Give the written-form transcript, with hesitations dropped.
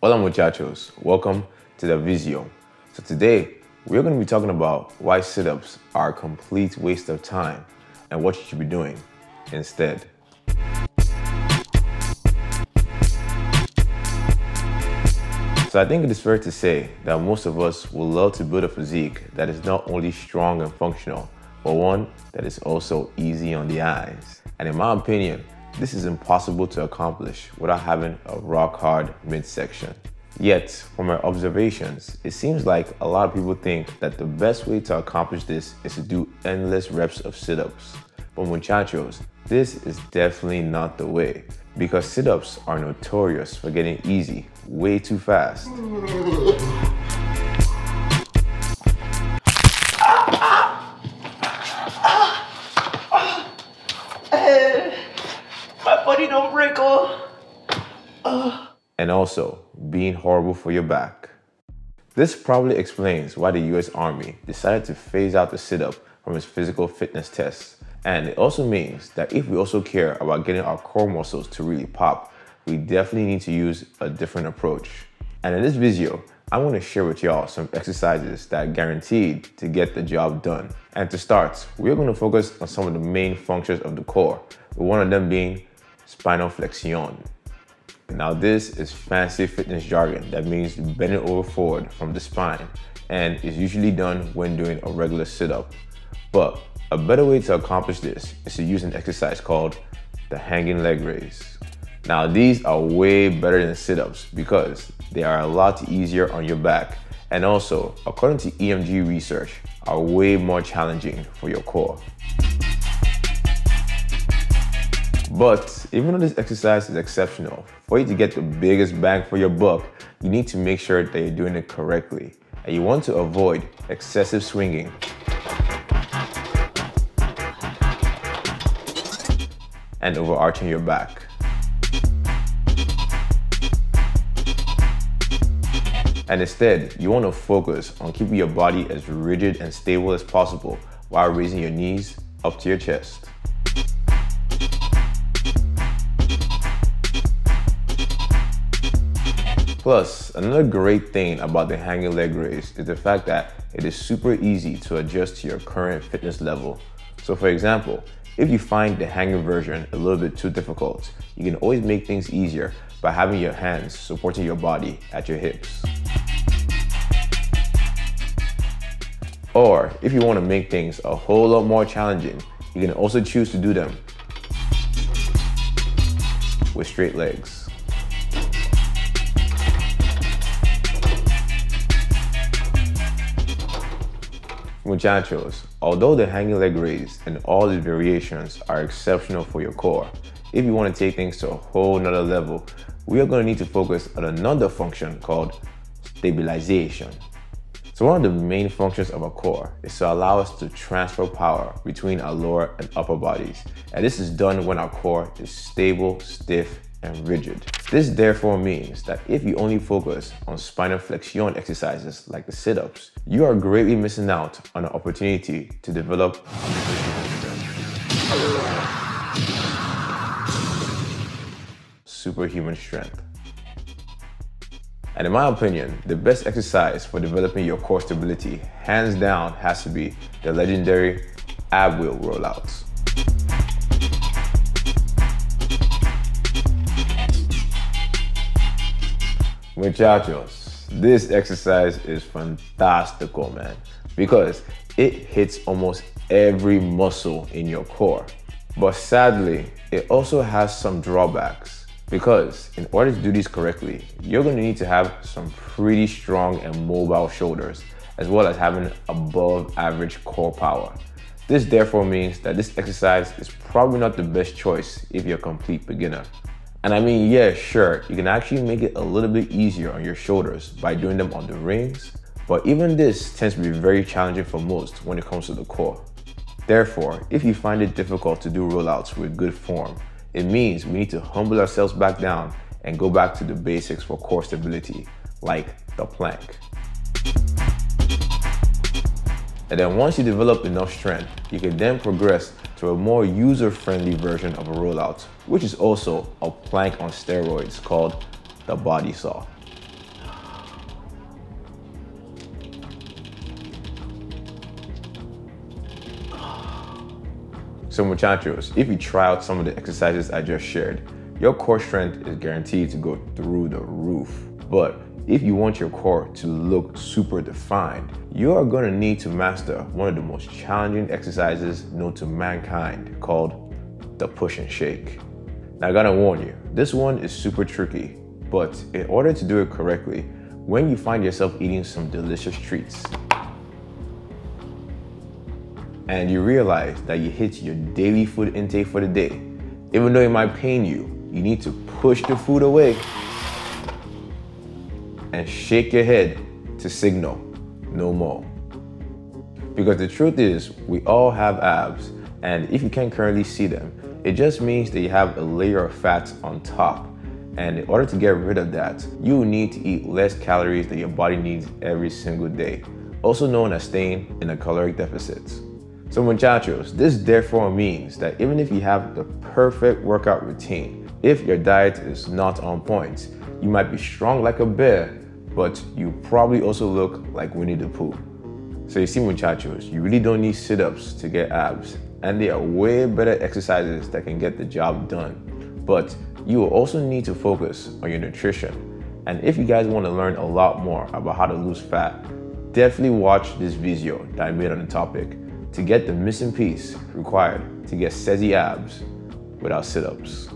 Hola muchachos, welcome to the Visio. So today, we're going to be talking about why sit-ups are a complete waste of time and what you should be doing instead. So I think it is fair to say that most of us will love to build a physique that is not only strong and functional, but one that is also easy on the eyes. And in my opinion, this is impossible to accomplish without having a rock-hard midsection. Yet, from our observations, it seems like a lot of people think that the best way to accomplish this is to do endless reps of sit-ups. But muchachos, this is definitely not the way, because sit-ups are notorious for getting easy way too fast. My body don't wrinkle. And also being horrible for your back. This probably explains why the US Army decided to phase out the sit-up from its physical fitness tests. And it also means that if we also care about getting our core muscles to really pop, we definitely need to use a different approach. And in this video, I want to share with y'all some exercises that are guaranteed to get the job done. And to start, we're going to focus on some of the main functions of the core, with one of them being spinal flexion. Now this is fancy fitness jargon that means bending over forward from the spine and is usually done when doing a regular sit-up. But a better way to accomplish this is to use an exercise called the hanging leg raise. Now these are way better than sit-ups because they are a lot easier on your back and also, according to EMG research, are way more challenging for your core. But even though this exercise is exceptional, for you to get the biggest bang for your buck, you need to make sure that you're doing it correctly. And you want to avoid excessive swinging and overarching your back. And instead, you want to focus on keeping your body as rigid and stable as possible while raising your knees up to your chest. Plus, another great thing about the hanging leg raise is the fact that it is super easy to adjust to your current fitness level. So for example, if you find the hanging version a little bit too difficult, you can always make things easier by having your hands supporting your body at your hips. Or if you want to make things a whole lot more challenging, you can also choose to do them with straight legs. Muchachos, although the hanging leg raise and all its variations are exceptional for your core, if you want to take things to a whole nother level, we are going to need to focus on another function called stabilization. So one of the main functions of a core is to allow us to transfer power between our lower and upper bodies. And this is done when our core is stable, stiff, and rigid. This therefore means that if you only focus on spinal flexion exercises like the sit-ups, you are greatly missing out on an opportunity to develop superhuman strength. And in my opinion, the best exercise for developing your core stability, hands down, has to be the legendary ab wheel rollouts. Muchachos, this exercise is fantastical, man, because it hits almost every muscle in your core. But sadly, it also has some drawbacks because in order to do this correctly, you're going to need to have some pretty strong and mobile shoulders, as well as having above average core power. This therefore means that this exercise is probably not the best choice if you're a complete beginner. And I mean, yeah, sure, you can actually make it a little bit easier on your shoulders by doing them on the rings, but even this tends to be very challenging for most when it comes to the core. Therefore, if you find it difficult to do rollouts with good form, it means we need to humble ourselves back down and go back to the basics for core stability, like the plank. And then once you develop enough strength, you can then progress to a more user-friendly version of a rollout, which is also a plank on steroids called the body saw. So muchachos, if you try out some of the exercises I just shared, your core strength is guaranteed to go through the roof. But if you want your core to look super defined, you are going to need to master one of the most challenging exercises known to mankind, called the push and shake. Now I gotta warn you, this one is super tricky, but in order to do it correctly, when you find yourself eating some delicious treats and you realize that you hit your daily food intake for the day, even though it might pain you, you need to push the food away and shake your head to signal no more. Because the truth is, we all have abs, and if you can't currently see them, it just means that you have a layer of fat on top. And in order to get rid of that, you need to eat less calories than your body needs every single day, also known as staying in a caloric deficit. So muchachos, this therefore means that even if you have the perfect workout routine, if your diet is not on point, you might be strong like a bear, but you probably also look like Winnie the Pooh. So you see muchachos, you really don't need sit-ups to get abs, and there are way better exercises that can get the job done. But you will also need to focus on your nutrition. And if you guys want to learn a lot more about how to lose fat, definitely watch this video that I made on the topic to get the missing piece required to get sexy abs without sit-ups.